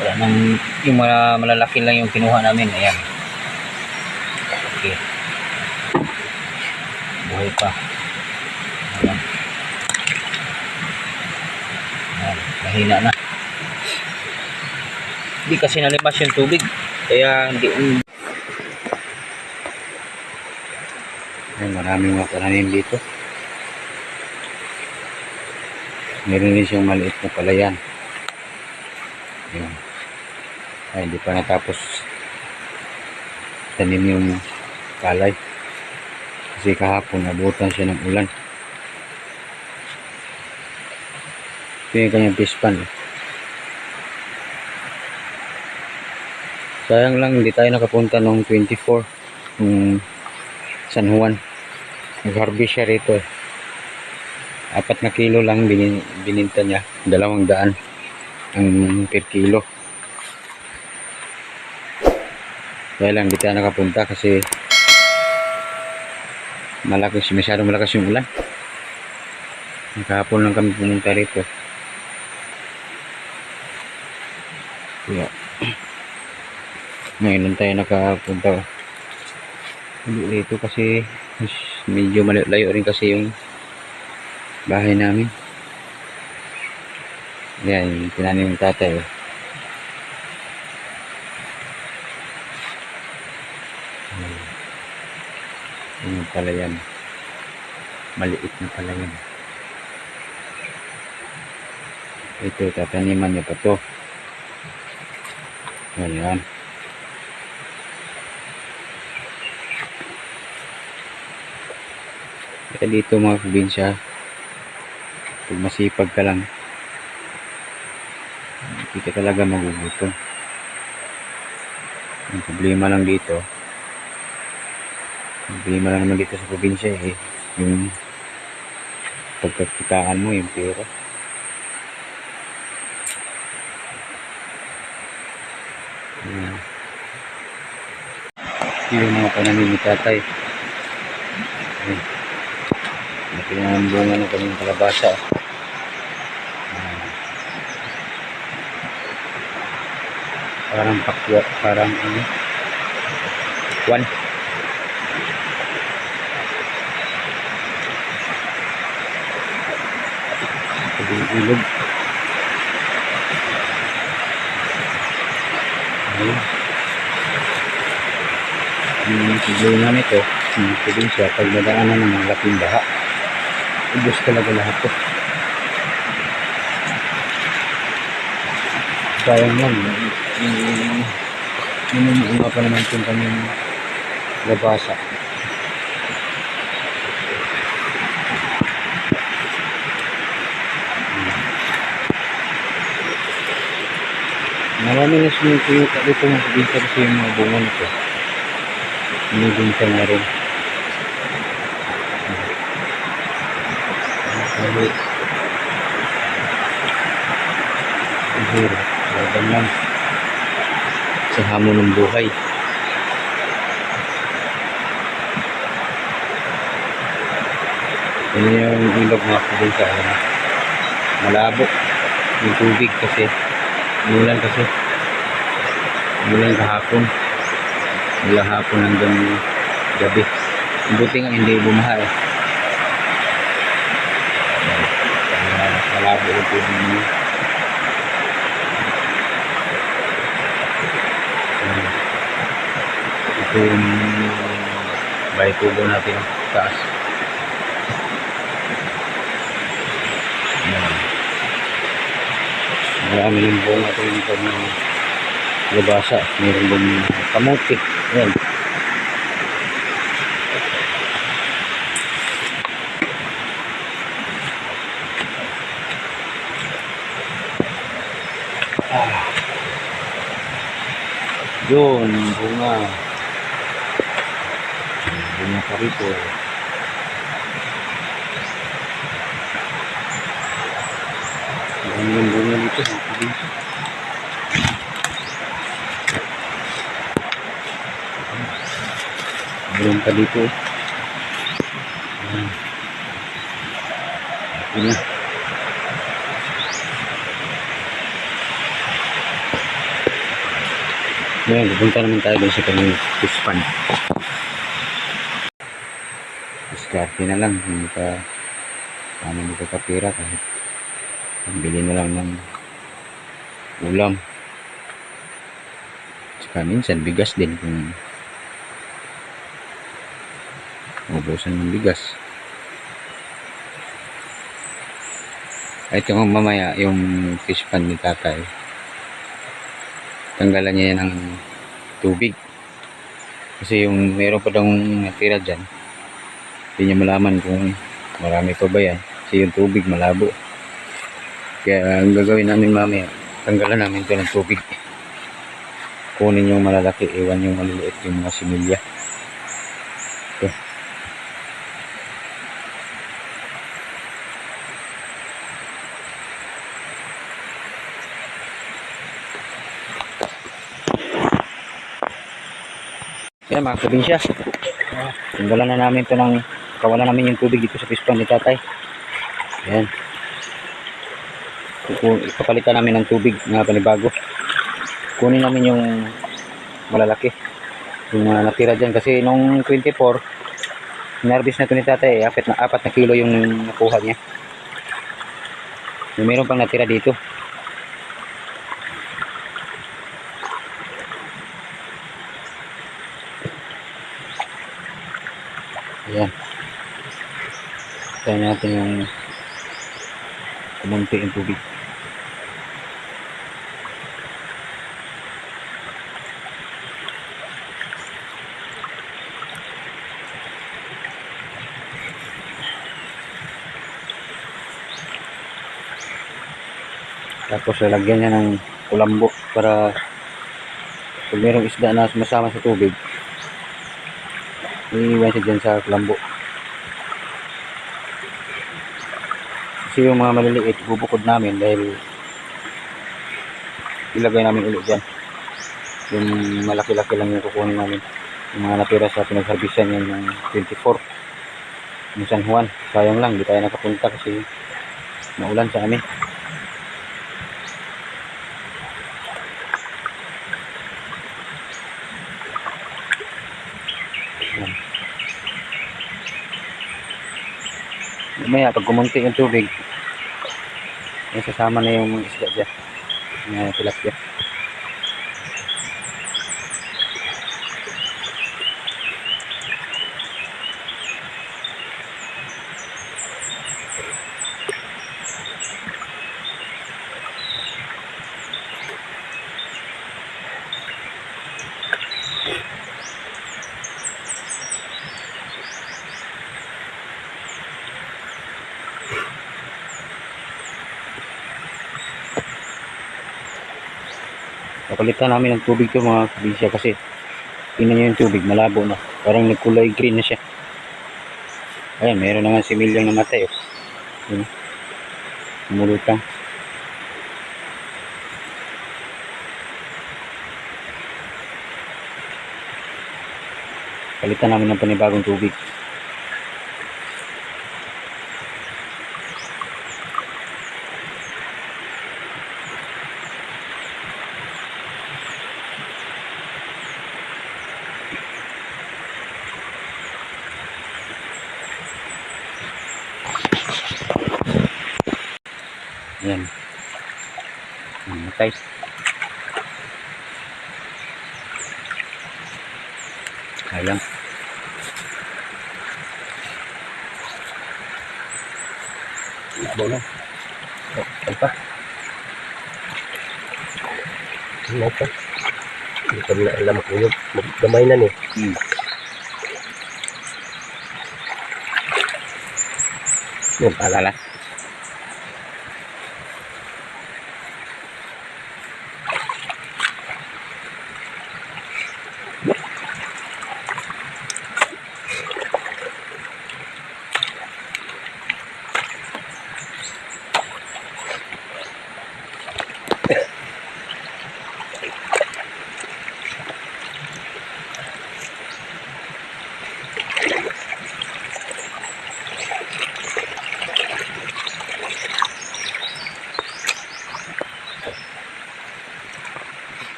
Wala nang, yung malalaki lang yung kinuha namin. Ayan. Okay. Buhay pa. Ayan. Ayan. Mahina na. Hindi kasi nalimas yung tubig. Kaya hindi. Ayan, maraming mga pananim dito. Meron din siyang maliit na palayan. Ayan. Ay, hindi pa natapos tanim yung palay. Kasi kahapon nabutan siya ng ulan. Ito yung kanyang pispan. Sayang lang hindi tayo nakapunta noong 24 San Juan. Nag-harvest siya rito. 4 na kilo lang bininta niya. 200 ang per kilo. Kaya lang hindi tayo nakapunta kasi masyadong malakas yung ulan. Kahapon lang kami pumunta rito. Kaya ngayon lang tayo nakapunta dito kasi medyo malayo rin kasi yung bahay namin. Yan, yung tinanim ng tatay. Yung pala yan. Maliit na pala yan. Ito, tataniman niya pa to. Ayan. Kaya dito mga probinsya, pag masipag ka lang, hindi ka talaga magugutom. Ang problema lang dito, naman dito sa probinsya yung pagkakitaan mo, yung pera. Yung mga pananim ni tatay. Laki na ang bunga ng kanyang kalabasa. Parang pakwa, parang ano, kwan. Ilog. Ayun. Yung siglunan nito, yung probinsya, pag nadaanan ng mga laking baha, ubos talaga lahat to. Sayang lang, minumuunga pa naman itong kanyang labasa. Marami na sumipuyuta dito ng probinsya kasi yung mga bunga nito. Binibinta na rin. Laban lang sa hamon ng buhay. Yan yung ilog mga probinsya. Malabo yung tubig kasi umulan kahapon. Mula hapon hanggang gabi. Buti nga hindi bumaha malabo yung tubig niya. Ito yung bahay kubo natin taas. Marami yung buong natin dito ng labasa. Meron din kamote. Ayan. Yun, bunga pa rito. Ang bunga dito sa probinsya. Meron pa dito. Ito na. Ngayon, pupunta naman tayo doon sa kanyang fish pond. Diskarte na lang, hindi pa paano mo kapira kahit pambili na lang ng ulam. Saka minsan bigas din kung ubusan ng bigas. At yung mamaya, yung fish pond ni tatay, tanggalan niya ng tubig. Kasi yung meron pa daw natira dyan, hindi niya malaman kung marami pa ba yan. Kasi yung tubig malabo. Kaya ang gagawin namin mamaya, tanggalan namin ito ng tubig. Kunin yung malalaki, iwan yung maliliit, yung mga similya. Ito. Yan mga probinsya. Tanggalan na namin ito ng kawalan namin yung tubig dito sa fish pond ni tatay. Ayan. Ipapalitan namin ng tubig na panibago. Kunin namin yung malalaki. Yung natira dyan. Kasi nung 24, narbis na ito ni tatay. 4 na kilo yung nakuha niya. Yung meron pang natira dito. Ayan. Tayo natin yung kumunti yung tubig. Tapos lalagyan niya ng kulambo para pag mayroong isda na sumasama sa tubig, iiwan siya dyan sa kulambo. Kasi yung mga maliliit, bubukod namin dahil ilagay namin ulit dyan. Yung malaki-laki lang yung kukunin namin. Yung mga natira sa pinagharbisan yan yung 24. Yung San Juan. Sayang lang, di tayo nakapunta kasi maulan sa amin. Mamaya pag kumunti yung tubig, may sasama na yung mga isda dyan, yung tilapia. Papalitan namin ng tubig to mga probinsya kasi tingnan nyo yung tubig, malabo na. Parang nagkulay green na siya. Ayan, meron na nga similyang namatay. Oh. Umulutang. Palitan namin ng panibagong tubig. Ayan. Matay. Sayang. Labo na. Ay pa. Ano pa? Hindi ko na alam kung yung magdamay na ni. Yung palala.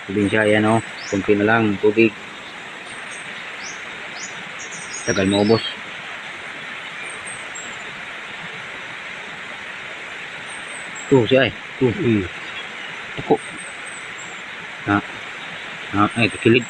probinsya. Yan o, kunti na lang tubig. Tagal maubos. Tuh siya eh. Tuh. Ako. Ay, ito kilid.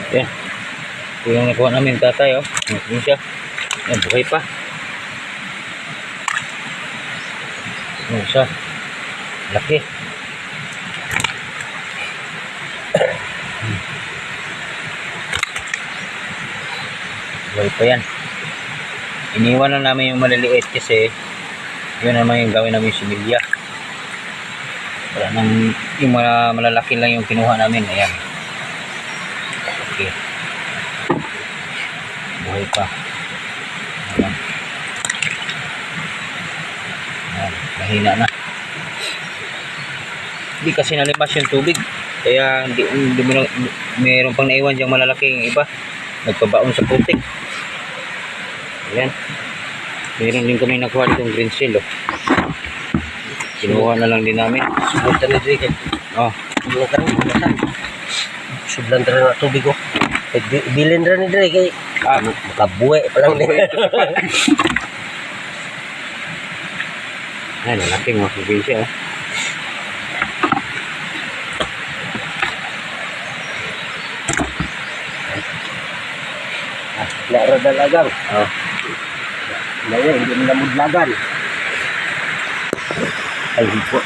Yan. Ito yung nakuha namin tatay, oh. Yan siya. Yan, buhay pa. Yan siya. Laki. Buhay pa yan. Iniwan na namin yung maliliit kasi yun naman yung gawin namin yung similya. Wala nang, yung malalaki lang yung kinuha namin. Ayan. Okay. Buhay pa. Ayan. Ayan. Mahina na. Hindi kasi nalimas yung tubig. Kaya hindi mayroon pang naiwan diyang malalaking iba. Nagpabaon sa putik. Ayan. Meron din kami nakuha itong green seal. Oh. Kinuha na lang din namin. Subutan na dito. Oh. Subutan na. Sublan na na tubig ko. Bilin na ni Dre kay makabuhay pa lang din. Ay, lalaking mga probinsya. Oh. Laro dalagang. Oh. Laya, hindi mo namudlagan. Ay, po.